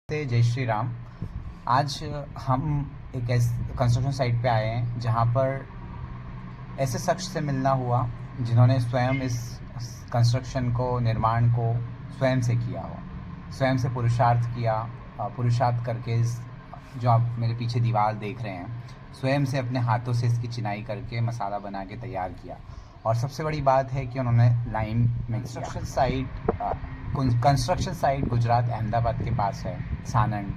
जय श्री राम। आज हम एक कंस्ट्रक्शन साइट पे आए हैं जहाँ पर ऐसे शख्स से मिलना हुआ जिन्होंने स्वयं इस कंस्ट्रक्शन को निर्माण को स्वयं से किया हो, स्वयं से पुरुषार्थ किया। पुरुषार्थ करके जो आप मेरे पीछे दीवार देख रहे हैं, स्वयं से अपने हाथों से इसकी चिनाई करके मसाला बना के तैयार किया। और सबसे बड़ी बात है कि उन्होंने लाइन में कंस्ट्रक्शन साइट गुजरात अहमदाबाद के पास है, सानंद।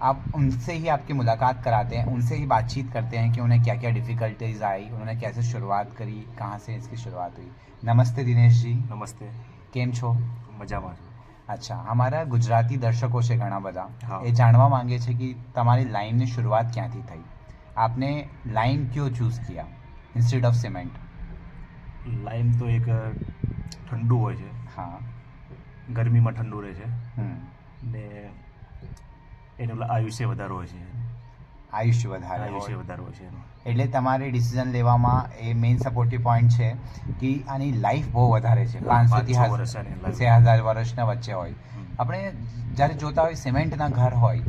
आप उनसे ही आपकी मुलाकात कराते हैं, उनसे ही बातचीत करते हैं कि उन्हें क्या क्या डिफ़िकल्टीज़ आई, उन्होंने कैसे शुरुआत करी, कहाँ से इसकी शुरुआत हुई। नमस्ते दिनेश जी। नमस्ते। કેમ છો? મજામાં છું। અચ્છા, અમારા ગુજરાતી દર્શકો છે ઘણા બધા, હા। એ જાણવા માંગે છે कि તમારી લાઇનની શરૂઆત ક્યાંથી થઈ, आपने लाइन क्यों चूज़ किया इंस्टेड ऑफ सीमेंट? લાઈમ તો એક ઠંડુ હોય છે, હા। ગરમીમાં ઠંડુ રહે છે ને એનું આયુષ્ય વધારે હોય છે, આયુષ્ય વધારે આયુષ્ય હોય। વધારે હોય છે એનું। એટલે તમારે ડિસિઝન લેવામાં એ મેઇન સપોર્ટિવ પોઈન્ટ છે કે આની લાઈફ બહુ વધારે છે, 500 થી 6000 વર્ષના વચ્ચે હોય। આપણે જ્યારે જોતા હોય સિમેન્ટના ઘર હોય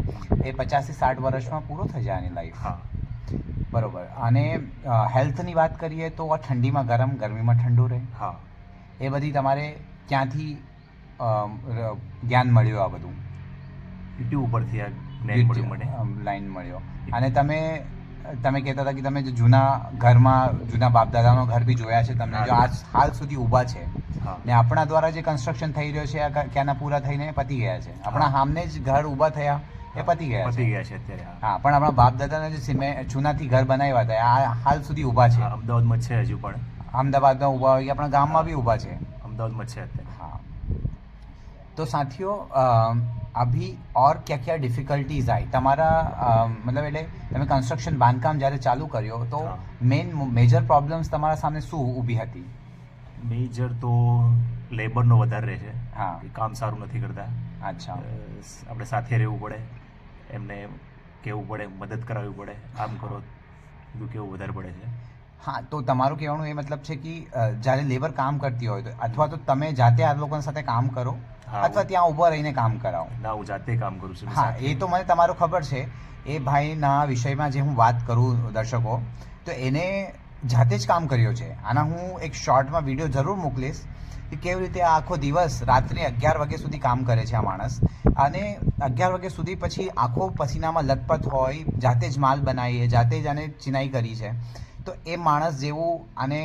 એ 50 થી 60 વર્ષમાં પૂરો થઈ જાય આની લાઈફ। હા બરોબર। અને હેલ્થની વાત કરીએ તો આ ઠંડીમાં ગરમ, ગરમીમાં ઠંડુ રહે। હા, એ બધી તમારે ક્યાંથી જ્ઞાન મળ્યું આ બધું? યુટ્યુબ ઉપરથી આ જ્ઞાન મળ્યું મને, લાઈન મળ્યો। અને તમે કહેતા હતા કે તમે જે જૂના ઘરમાં જૂના બાપદાદાનો ઘર બી જોયા છે તમને, જો આજ હાલ સુધી ઊભા છે ને આપણા દ્વારા જે કન્સ્ટ્રક્શન થઈ રહ્યો છે આ ક્યાંના પૂરા થઈને પતી ગયા છે, આપણા સામે જ ઘર ઊભા થયા એ પતી ગયા છે અત્યારે। હા, પણ આપણા બાપ દાદાને જે ચૂનાથી ઘર બનાવ્યા હતા આ હાલ સુધી ઊભા છે। અમદાવાદમાં છે હજુ પણ, અમદાવાદમાં ઊભા હોય, આપણા ગામમાં બી ઊભા છે, અમદાવાદમાં છે અત્યારે। हाँ। तो साथियों, अभी और क्या क्या डिफिकल्टीज आई तमारा मतलब એટલે તમે કન્સ્ટ્રક્શન બાંધકામ જ્યારે ચાલુ કર્યો તો મેજર પ્રોબ્લેમ્સ તમારા સામે શું ઊભી હતી? મેજર તો લેબરનો વધારે રહે છે, હા, કામ સારું નથી કરતા। અચ્છા, આપણે સાથે રહેવું પડે, એમને કહેવું પડે, મદદ કરાવવી પડે, આમ કરો બધું કેવું વધારે પડે છે। હા, તો તમારું કહેવાનું એ મતલબ છે કે જ્યારે લેબર કામ કરતી હોય તો અથવા તો તમે જાતે આ લોકોની સાથે કામ કરો અથવા ત્યાં ઊભા રહીને કામ કરાવો? ના, હું જાતે કામ કરું છું। હા, એ તો મને તમારું ખબર છે। એ ભાઈના વિષયમાં જે હું વાત કરું દર્શકો, તો એને જાતે જ કામ કર્યો છે। આના હું એક શોર્ટમાં વિડીયો જરૂર મોકલીશ કે કેવી રીતે આખો દિવસ રાત્રે 11 વાગ્યા સુધી કામ કરે છે આ માણસ, અને 11 વાગ્યા સુધી પછી આખો પસીનામાં લથપથ હોય, જાતે જ માલ બનાવીએ, જાતે જ આને ચિનાઈ કરી છે। તો એ માણસ જેવું આને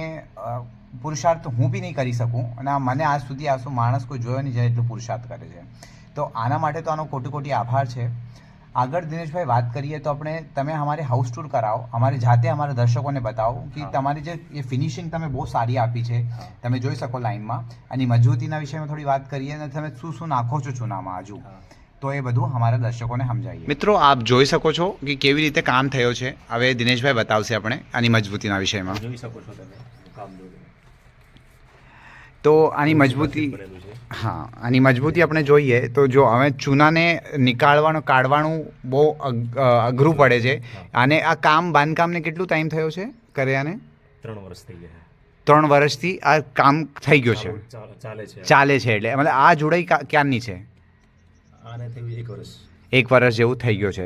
પુરુષાર્થ હું બી નહીં કરી શકું, અને મને આજ સુધી આસો માણસ કોઈ જોયો નહીં જાય એટલું પુરુષાર્થ કરે છે। તો આના માટે તો આનો કોટી કોટી આભાર છે। આગળ દિનેશભાઈ વાત કરીએ તો આપણે તમે અમારે હાઉસ ટૂર કરાવો, અમારે જાતે અમારા દર્શકોને બતાવો કે તમારી જે એ ફિનિશિંગ તમે બહુ સારી આપી છે, તમે જોઈ શકો લાઈનમાં। અને મજબૂતીના વિષયમાં થોડી વાત કરીએ અને તમે શું શું નાખો છો ચૂનામાં હજુ, તો એ બધું અમારા દર્શકોને સમજાવીએ। મિત્રો, આપ જોઈ શકો છો કે કેવી રીતે કામ થયો છે। હવે દિનેશભાઈ બતાવશે આપણે આની મજબૂતીના વિષયમાં। જોઈ શકો છો તમે કામ દો તો આની મજબૂતી, હા, આની મજબૂતી આપણે જોઈએ તો જો હવે ચૂનાને કાઢવાનું બહુ અઘરું પડે છે। અને આ કામ બાંધકામને કેટલું ટાઈમ થયો છે કર્યાને? 3 વર્ષ થઈ ગયા, 3 વર્ષથી આ કામ થઈ ગયો છે, ચાલે છે। એટલે મતલબ આ જોડાઈ ક્યારની છે? આને થયું 1 વર્ષ, 1 વર્ષ જેવું થઈ ગયું છે।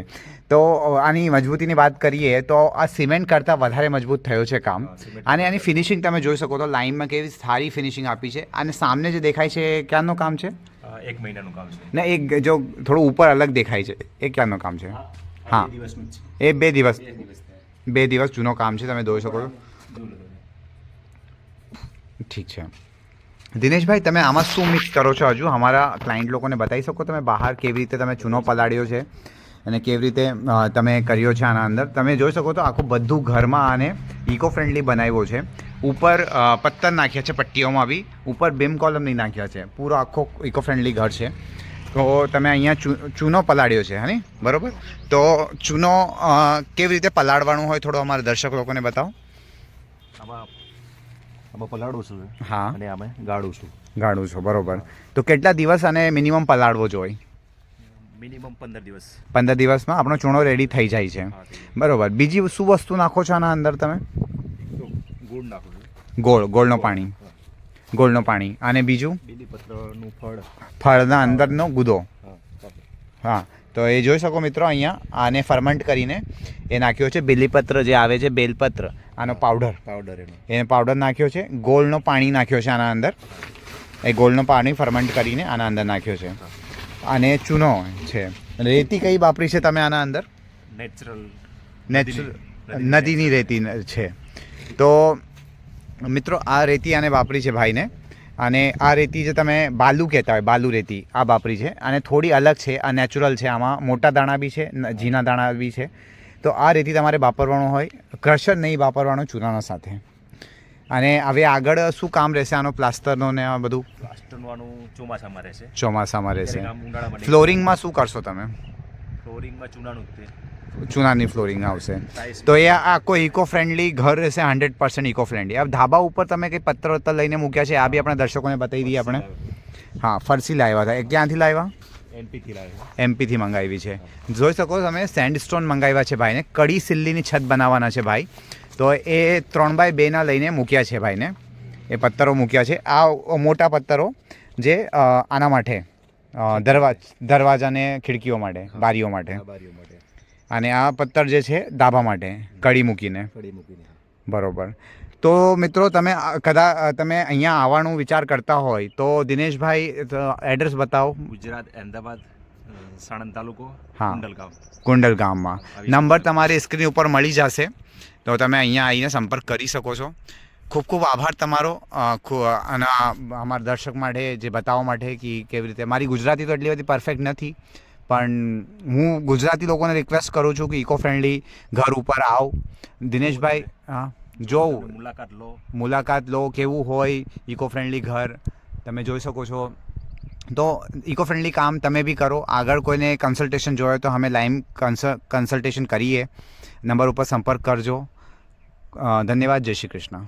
તો આની મજબૂતીની વાત કરીએ તો આ સિમેન્ટ કરતાં વધારે મજબૂત થયું છે કામ। અને આની ફિનિશિંગ તમે જોઈ શકો તો લાઇનમાં કેવી સારી ફિનિશિંગ આપી છે। અને સામને જે દેખાય છે એ ક્યારનું કામ છે? 1 મહિનાનું કામ છે। ને એક જો થોડું ઉપર અલગ દેખાય છે એ ક્યારનું કામ છે? હા, એ 2 દિવસ જૂનો કામ છે, તમે જોઈ શકો છો। ઠીક છે દિનેશભાઈ, તમે આમાં શું મિક્સ કરો છો હજુ અમારા ક્લાયન્ટ લોકોને બતાવી શકો તમે બહાર કેવી રીતે તમે ચૂનો પલાળ્યો છે અને કેવી રીતે તમે કર્યો છે આના અંદર? તમે જોઈ શકો તો આખું બધું ઘરમાં આને ઇકો ફ્રેન્ડલી બનાવ્યો છે। ઉપર પથ્થર નાખ્યા છે પટ્ટીઓમાં બી, ઉપર બીમ કોલમ નહીં નાખ્યા છે, પૂરો આખો ઇકો ફ્રેન્ડલી ઘર છે। તો તમે અહીંયા ચૂનો પલાળ્યો છે, હા, બરાબર? તો ચૂનો કેવી રીતે પલાળવાનું હોય થોડું અમારા દર્શક લોકોને બતાવો। આમાં પલાળું છું, હા, અને આમાં ગાળું છું, બરોબર। તો કેટલા દિવસ અને મિનિમમ પલાળવો જોઈએ? મિનિમમ 15 દિવસ। 15 દિવસમાં આપણો ચૂનો રેડી થઈ જાય છે, બરોબર। બીજી શું વસ્તુ નાખો છો આના અંદર તમે? ગોળ નાખું છું, ગોળનું પાણી, અને બીજું બીલીપત્રનું ફળ, ફળના અંદરનો ગુદો, હા, તો એ જોઈ શકો મિત્રો અહીંયા આને ફર્મેન્ટ કરીને એ નાખ્યો છે બેલીપત્ર જે આવે છે, બેલપત્ર, આનો પાવડર એને પાવડર નાખ્યો છે. ગોળનો પાણી નાખ્યો છે આના અંદર. એ ગોળનો પાણી ફર્મેન્ટ કરીને આના અંદર નાખ્યો છે. અને ચૂનો છે. રેતી કઈ વાપરી છે તમે આના અંદર? નેચરલ નદીની રેતી છે. તો મિત્રો આ રેતી આને વાપરી છે ભાઈને. અને આ રેતી જે તમે બાલુ કહેતા હોય, બાલુ રેતી આ વાપરી છે. અને થોડી અલગ છે, આ નેચરલ છે. આમાં મોટા દાણા બી છે, ઝીણા દાણા બી છે. તો આ રેતી તમારે વાપરવાનો હોય, ક્રશર નહીં વાપરવાનો ચૂનાના સાથે. અને હવે આગળ શું કામ રહેશે આનો, પ્લાસ્ટરનો ને આ બધું? પ્લાસ્ટરનું ચોમાસામાં રહેશે. ચોમાસામાં રહેશે. ઉનાળામાં ફ્લોરિંગમાં શું કરશો તમે? ફ્લોરિંગમાં ચૂનાનું જ તે. ચૂનાની ફ્લોરિંગ આવશે. તો એ આખો ઇકો ફ્રેન્ડલી ઘર રહેશે, 100% ઇકો ફ્રેન્ડલી. આ ધાબા ઉપર તમે કંઈ પત્તર વત્તર લઈને મૂક્યા છે, આ બી આપણા દર્શકોને બતાવી દઈએ આપણે. હા, ફરસી લાવ્યા હતા. એ ક્યાંથી લાવ્યા? એમપીથી મંગાવી છે. જોઈ શકો તમે સેન્ડસ્ટોન મંગાવ્યા છે ભાઈને. કડી સિલ્લીની છત બનાવવાના છે ભાઈ. તો એ 3x2 લઈને મૂક્યા છે ભાઈને. એ પત્તરો મૂક્યા છે. આ મોટા પત્તરો જે આના માટે દરવાજાને ખિડકીઓ માટે, બારીઓ માટે. અને આ પત્તર જે છે ધાબા માટે કડી મૂકીને. બરોબર. તો મિત્રો તમે કદાચ તમે અહીંયા આવવાનું વિચાર કરતા હોય તો દિનેશભાઈ એડ્રેસ બતાવો. ગુજરાત, અમદાવાદ, સાણંદ તાલુકો, હા, કુંડલ ગામમાં. નંબર તમારી સ્ક્રીન ઉપર મળી જશે, તો તમે અહીંયા આવીને સંપર્ક કરી શકો છો. ખૂબ ખૂબ આભાર તમારો અને અમારા દર્શક માટે જે બતાવવા માટે કે કેવી રીતે. મારી ગુજરાતી તો એટલી બધી પરફેક્ટ નથી, પણ હું ગુજરાતી લોકોને રિક્વેસ્ટ કરું છું કે ઇકો ફ્રેન્ડલી ઘર ઉપર આવો. દિનેશભાઈ, હા, જોવું, મુલાકાત લો કેવું હોય ઇકો ફ્રેન્ડલી ઘર. તમે જોઈ શકો છો. તો ઇકો ફ્રેન્ડલી કામ તમે બી કરો. આગળ કોઈને કન્સલ્ટેશન જોઈએ તો અમે લાઈવ કન્સલ્ટેશન કરીએ. નંબર ઉપર સંપર્ક કરજો. ધન્યવાદ. જય શ્રી કૃષ્ણ.